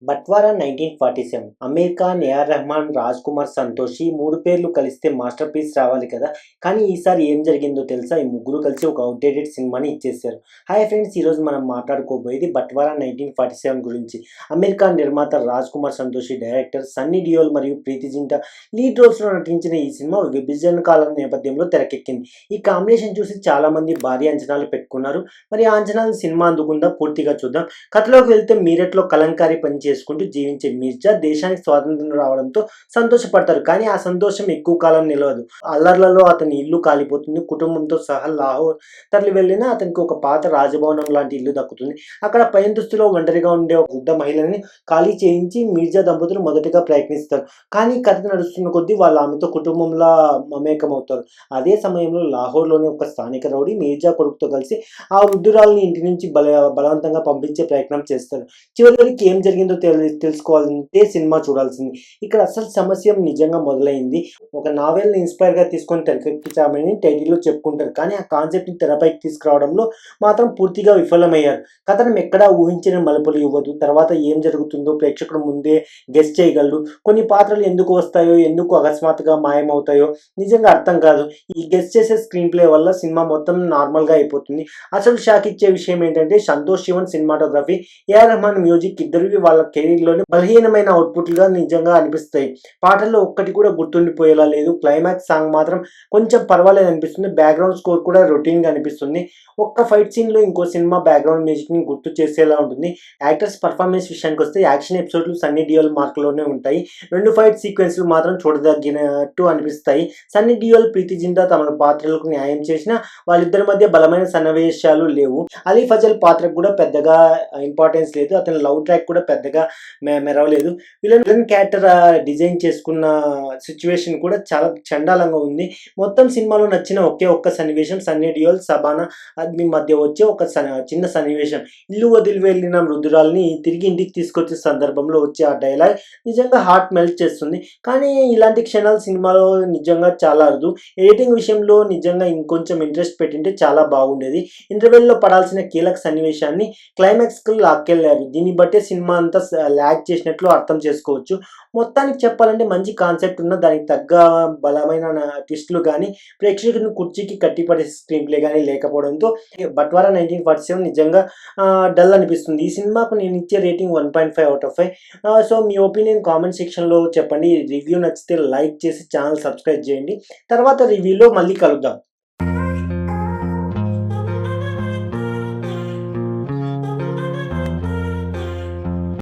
బట్వారా 1947 Aamir Khan, AR Rahman, Raj Kumar Santosh ఈ 3 పేర్లు కలిస్తే మాస్టర్ పీస్ రావాలి కదా! కానీ ఈసారి ఏం జరిగిందో తెలుసా? ఈ ముగ్గురు కలిసి ఒక ఔట్‌డేటెడ్ సినిమాని ఇచ్చేసారు. Hi friends! ఈరోజు మనం మాట్లాడుకోబోయేది 'బట్వారా 1947' గురించి. అమీర్ ఖాన్ నిర్మాత, రాజ్ కుమార్ సంతోష్ డైరెక్టర్, సన్నీ డియోల్ మరియు ప్రీతి జింటా లీడ్ రోల్స్‌లో నటించిన ఈ సినిమా విభజన కాలం నేపథ్యంలో తెరకెక్కింది. ఈ కాంబినేషన్ చూసి చాలామంది భారీ అంచనాలు పెట్టుకున్నారు. మరి ఆ అంచనాలు సినిమా అందుకుందా? పూర్తిగా చూద్దాం. కథలోకి వెళ్తే మీరట్‌లో కలంకారీ పని చేసుకుంటూ జీవించే మిర్జా దేశానికి స్వాతంత్రం రావడంతో సంతోషపడతారు. కానీ ఆ సంతోషం ఎక్కువ కాలం నిలవదు. అల్లర్లలో అతని ఇల్లు కాలిపోతుంది. కుటుంబంతో సహా లాహోర్ తరలి వెళ్ళినా అతనికి ఒక పాత రాజభవనం లాంటి ఇల్లు దక్కుతుంది. అక్కడ పైంతస్తులో ఒంటరిగా ఉండే ఒక వృద్ధ మహిళని ఖాళీ చేయించి మిర్జా దంపతులు మొదటగా ప్రయత్నిస్తారు. కానీ కథ నడుస్తున్న కొద్దీ వాళ్ళు ఆమెతో కుటుంబంలా మమేకమవుతారు. అదే సమయంలో లాహోర్‌లోని ఒక స్థానిక రౌడీ మిర్జా కొడుకుతో కలిసి ఆ వృద్ధురాలిని ఇంటి నుంచి బలవంతంగా పంపించే ప్రయత్నం చేస్తారు. చివరికి ఏం జరిగిందో తెలుసుకోవాలంటే సినిమా చూడాల్సింది. ఇక్కడ అసలు సమస్య నిజంగా మొదలైంది. ఒక నావెల్‌ని ఇన్‌స్పైర్‌గా తీసుకొని తెరకెక్కించామని టైటిల్‌లో చెప్పుకుంటారు. కానీ ఆ కాన్సెప్ట్‌ని తెరపైకి తీసుకురావడంలో మాత్రం పూర్తిగా విఫలమయ్యారు. కథనం ఎక్కడా ఊహించని మలుపులు ఇవ్వదు. తర్వాత ఏం జరుగుతుందో ప్రేక్షకుడు ముందే గెస్ చేయగలడు. కొన్ని పాత్రలు ఎందుకు వస్తాయో, ఎందుకు అకస్మాత్తుగా మాయమవుతాయో నిజంగా అర్థం కాదు. ఈ గెస్ చేసే స్క్రీన్ ప్లే వల్ల సినిమా మొత్తం నార్మల్‌గా అయిపోతుంది. అసలు షాక్ ఇచ్చే విషయం ఏంటంటే Santosh Sivan cinematography, A R Rahman music ఇద్దరివి వాళ్ళ కెరీర్‌లోనే బలహీనమైన అవుట్‌పుట్‌లుగా నిజంగా అనిపిస్తాయి. పాటల్లో ఒక్కటి కూడా గుర్తుండిపోయేలా లేదు. క్లైమాక్స్ సాంగ్ మాత్రం కొంచెం పర్వాలేదనిపిస్తుంది. బ్యాక్‌గ్రౌండ్ స్కోర్ కూడా రొటీన్‌గా అనిపిస్తుంది. ఒక్క ఫైట్ సీన్‌లో ఇంకో సినిమా బ్యాక్‌గ్రౌండ్ మ్యూజిక్‌ని గుర్తు చేసేలా ఉంటుంది. యాక్టర్స్ పర్ఫార్మెన్స్ విషయానికొస్తే యాక్షన్ ఎపిసోడ్‌లు సన్నీ డియోల్ మార్క్‌లోనే ఉంటాయి. 2 ఫైట్ సీక్వెన్స్‌లు మాత్రం చూడదగినట్టు అనిపిస్తాయి. సన్నీ డియోల్, ప్రీతి జింటా తమ పాత్రలకు న్యాయం చేసినా వాళ్ళిద్దరి మధ్య బలమైన సన్నివేశాలు లేవు. అలీ ఫజల్ పాత్రకు కూడా పెద్దగా ఇంపార్టెన్స్ లేదు. అతని లవ్ ట్రాక్ కూడా పెద్దగా మెరవలేదు. విలన్ క్యారెక్టర్ డిజైన్ చేసుకున్న సిట్యుయేషన్ కూడా చాలా చండాలంగా ఉంది. మొత్తం సినిమాలో నచ్చిన ఒకే ఒక్క సన్నివేశం సన్నీ డియోల్, సబానా ఆజ్మీ మధ్య వచ్చే ఒక చిన్న సన్నివేశం. ఇల్లు వదిలి వెళ్ళిన వృద్ధురాలిని తిరిగి ఇంటికి తీసుకొచ్చే సందర్భంలో వచ్చే ఆ డైలాగ్ నిజంగా హార్ట్ మెల్ట్ చేస్తుంది. కానీ ఇలాంటి క్షణాలు సినిమాలో నిజంగా చాలా అరుదు. ఎడిటింగ్ విషయంలో నిజంగా ఇంకొంచెం ఇంట్రెస్ట్ పెట్టింటే చాలా బాగుండేది. ఇంటర్వెల్‌లో పడాల్సిన కీలక సన్నివేశాన్ని క్లైమాక్స్‌కి లాక్కెళ్లారు. దీన్ని బట్టే సినిమా అంతా ల్యాగ్ చేసినట్లు అర్థం చేసుకోవచ్చు. మొత్తానికి చెప్పాలంటే మంచి కాన్సెప్ట్ ఉన్న దానికి తగ్గ బలమైన ట్విస్టులు గానీ, ప్రేక్షకుడిని కుర్చీకి కట్టిపడేసే స్క్రీన్ ప్లే గానీ లేకపోవడంతో 'బట్వారా 1947' నిజంగా డల్ అనిపిస్తుంది. ఈ సినిమాకు నేనిచ్చే రేటింగ్ 1.5 ఔట్ ఆఫ్ 5. సో మీ ఒపీనియన్ కామెంట్ సెక్షన్‌లో చెప్పండి. రివ్యూ నచ్చితే లైక్ చేసి ఛానల్ సబ్స్క్రైబ్ చేయండి. తర్వాత రివ్యూలో మళ్ళీ కలుద్దాం.